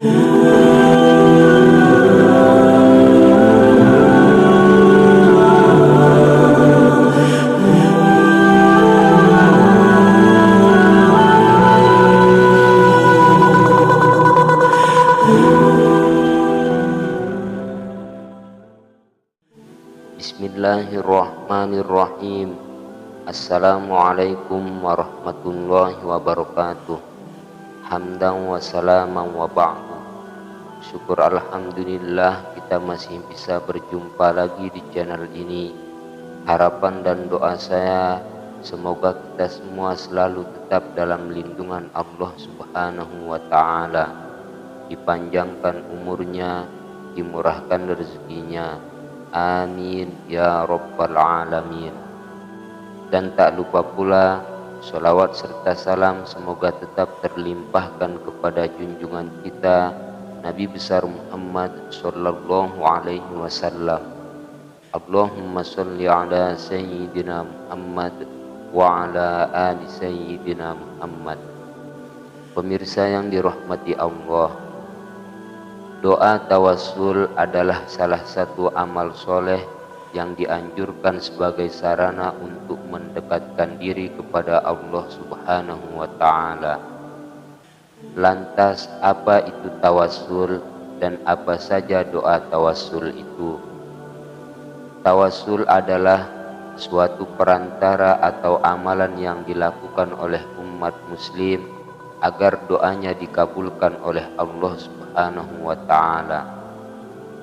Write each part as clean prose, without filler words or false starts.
Bismillahirrahmanirrahim. Assalamualaikum warahmatullahi wabarakatuh. Hamdan wa salaman wa ba'du. Syukur alhamdulillah kita masih bisa berjumpa lagi di channel ini. Harapan dan doa saya semoga kita semua selalu tetap dalam lindungan Allah Subhanahu wa ta'ala, dipanjangkan umurnya, dimurahkan rezekinya. Amin ya rabbal alamin. Dan tak lupa pula sholawat serta salam semoga tetap terlimpahkan kepada junjungan kita Nabi besar Muhammad sallallahu alaihi wasallam. Allahumma sholli ala sayyidina Muhammad wa ala ali sayyidina Muhammad. Pemirsa yang dirahmati Allah, doa tawassul adalah salah satu amal soleh yang dianjurkan sebagai sarana untuk mendekatkan diri kepada Allah Subhanahu wa ta'ala. Lantas apa itu tawassul dan apa saja doa tawassul itu? Tawassul adalah suatu perantara atau amalan yang dilakukan oleh umat muslim agar doanya dikabulkan oleh Allah Subhanahu wa ta'ala.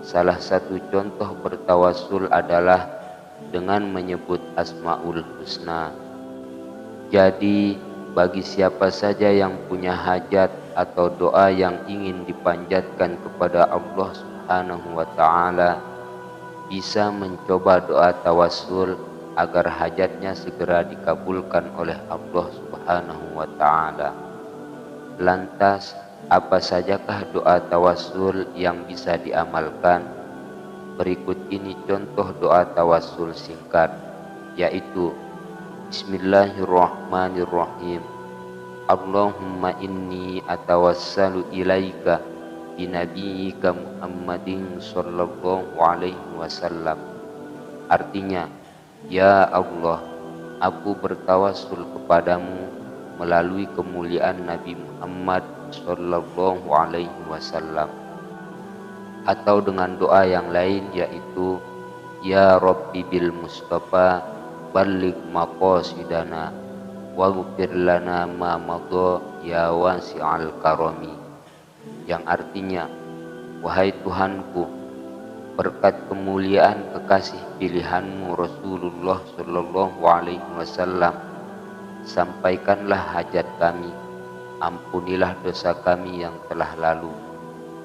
Salah satu contoh bertawassul adalah dengan menyebut Asmaul Husna. Jadi bagi siapa saja yang punya hajat atau doa yang ingin dipanjatkan kepada Allah Subhanahu wa ta'ala, bisa mencoba doa tawassul agar hajatnya segera dikabulkan oleh Allah Subhanahu wa ta'ala. Lantas apa sajakah doa tawassul yang bisa diamalkan? Berikut ini contoh doa tawassul singkat, yaitu Bismillahirrahmanirrahim. Allahumma inni atawassalu ilaika binabiyyika Muhammadin sallallahu alaihi wasallam. Artinya, ya Allah, aku bertawassul kepadamu melalui kemuliaan Nabi Muhammad sallallahu alaihi wasallam. Atau dengan doa yang lain, yaitu ya Rabbi bil Mustafa balligh maqasidana waghfir lana ma madha ya wasi'al karami, yang artinya, wahai Tuhanku, berkat kemuliaan kekasih pilihanmu Rasulullah sallallahu alaihi wasallam, sampaikanlah hajat kami, ampunilah dosa kami yang telah lalu,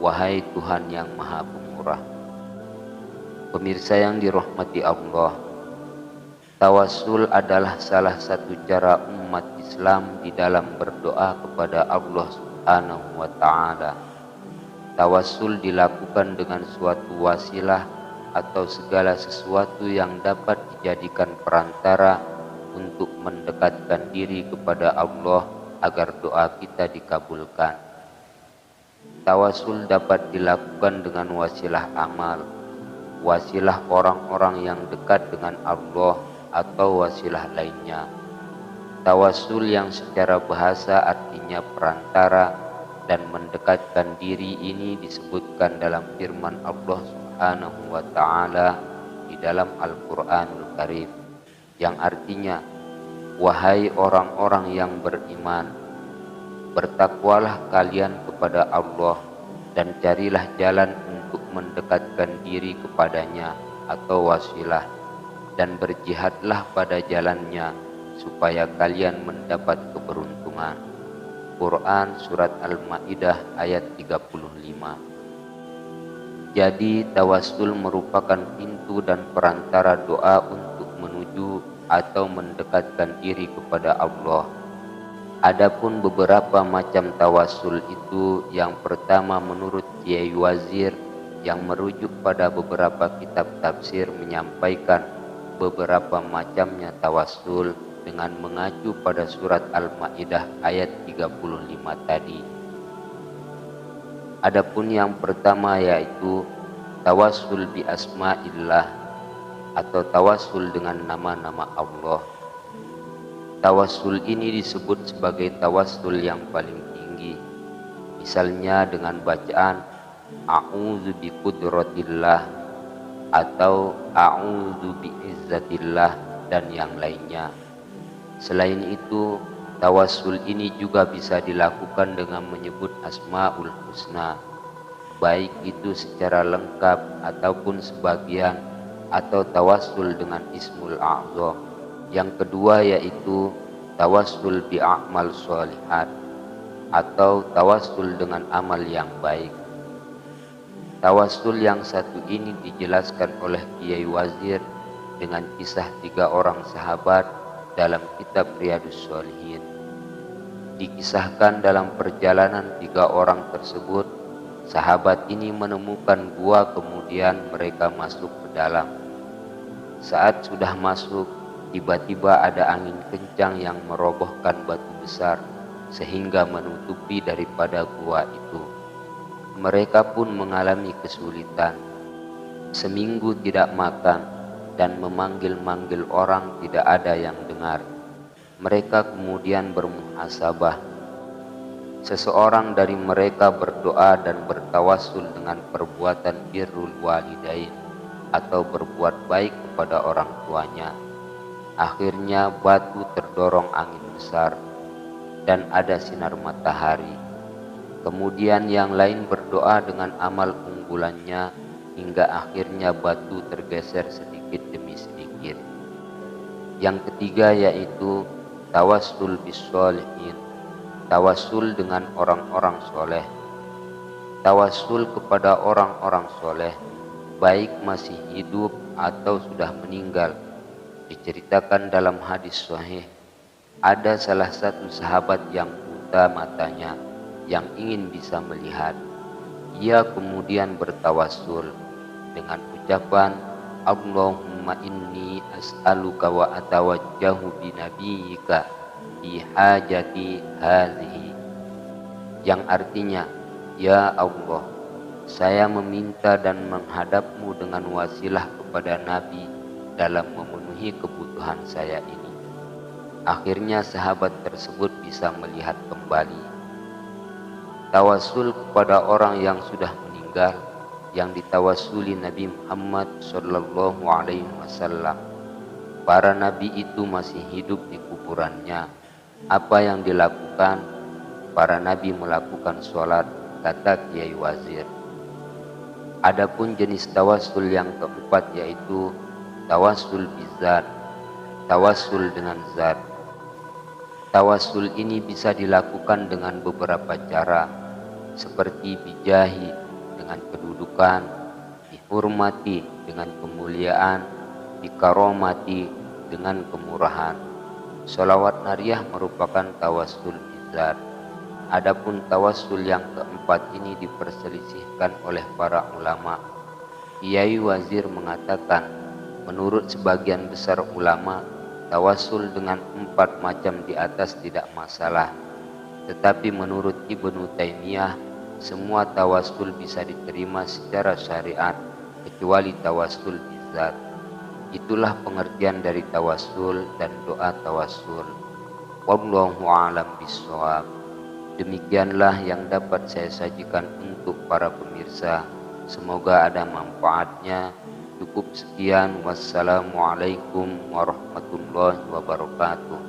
wahai Tuhan yang maha pemurah. Pemirsa yang dirahmati Allah, tawassul adalah salah satu cara umat Islam di dalam berdoa kepada Allah Subhanahu wa ta'ala. Tawassul dilakukan dengan suatu wasilah atau segala sesuatu yang dapat dijadikan perantara untuk mendekatkan diri kepada Allah agar doa kita dikabulkan. Tawassul dapat dilakukan dengan wasilah amal, wasilah orang-orang yang dekat dengan Allah, atau wasilah lainnya. Tawassul yang secara bahasa artinya perantara dan mendekatkan diri ini disebutkan dalam firman Allah Subhanahu wa ta'ala di dalam Al-Quranul Karim, yang artinya, wahai orang-orang yang beriman, bertakwalah kalian kepada Allah dan carilah jalan untuk mendekatkan diri kepadanya atau wasilah, dan berjihadlah pada jalannya supaya kalian mendapat keberuntungan. Quran Surat Al-Ma'idah ayat 35. Jadi tawassul merupakan pintu dan perantara doa untuk menuju atau mendekatkan diri kepada Allah. Adapun beberapa macam tawassul itu, yang pertama menurut Kiai Wazir yang merujuk pada beberapa kitab tafsir menyampaikan beberapa macamnya tawassul dengan mengacu pada surat Al-Ma'idah ayat 35 tadi. Adapun yang pertama yaitu tawassul bi asma'illah atau tawassul dengan nama-nama Allah. Tawassul ini disebut sebagai tawassul yang paling tinggi. Misalnya dengan bacaan a'udzu bi qudratillah atau a'udzu bi izzatillah dan yang lainnya. Selain itu, tawassul ini juga bisa dilakukan dengan menyebut Asmaul Husna, baik itu secara lengkap ataupun sebagian, atau tawassul dengan Ismul A'zam. Yang kedua yaitu tawassul bi a'mal sholihat atau tawassul dengan amal yang baik. Tawassul yang satu ini dijelaskan oleh Kiai Wazir dengan kisah 3 orang sahabat dalam kitab Riyadhus Shalihin. Dikisahkan dalam perjalanan 3 orang tersebut, sahabat ini menemukan gua, kemudian mereka masuk ke dalam. Saat sudah masuk, tiba-tiba ada angin kencang yang merobohkan batu besar sehingga menutupi daripada gua itu. Mereka pun mengalami kesulitan. Seminggu tidak makan dan memanggil-manggil orang tidak ada yang dengar. Mereka kemudian bermuhasabah. Seseorang dari mereka berdoa dan bertawassul dengan perbuatan birrul walidain atau berbuat baik kepada orang tuanya. Akhirnya batu terdorong angin besar dan ada sinar matahari. Kemudian yang lain berdoa dengan amal unggulannya hingga akhirnya batu tergeser sedikit demi sedikit. Yang ketiga yaitu tawassul bis-sholihin, tawassul dengan orang-orang soleh. Tawassul kepada orang-orang soleh, baik masih hidup atau sudah meninggal. Diceritakan dalam hadis sahih, ada salah satu sahabat yang buta matanya yang ingin bisa melihat. Ia kemudian bertawassul dengan ucapan Allahumma inni as'aluka wa atawajjahu bi nabiyyika fi hajati hadhihi, yang artinya, ya Allah, saya meminta dan menghadapmu dengan wasilah kepada Nabi dalam memenuhi kebutuhan saya ini. Akhirnya sahabat tersebut bisa melihat kembali. Tawassul kepada orang yang sudah meninggal yang ditawasuli Nabi Muhammad sallallahu alaihi wasallam. Para nabi itu masih hidup di kuburannya. Apa yang dilakukan? Para nabi melakukan sholat, kata Kiai Wazir. Adapun jenis tawassul yang keempat yaitu tawassul bizat, tawassul dengan zat. Tawassul ini bisa dilakukan dengan beberapa cara, seperti bijahi dengan kedudukan, dihormati dengan kemuliaan, dikaromati dengan kemurahan. Sholawat nariyah merupakan tawassul bizat. Adapun tawassul yang keempat ini diperselisihkan oleh para ulama. Kiai Wazir mengatakan, menurut sebagian besar ulama, tawassul dengan 4 macam di atas tidak masalah. Tetapi menurut Ibnu Taimiyah, semua tawassul bisa diterima secara syariat kecuali tawassul bizat. Itulah pengertian dari tawassul dan doa tawassul. Wallahu a'lam bishawab. Demikianlah yang dapat saya sajikan untuk para pemirsa. Semoga ada manfaatnya. Cukup sekian. Wassalamualaikum warahmatullahi wabarakatuh.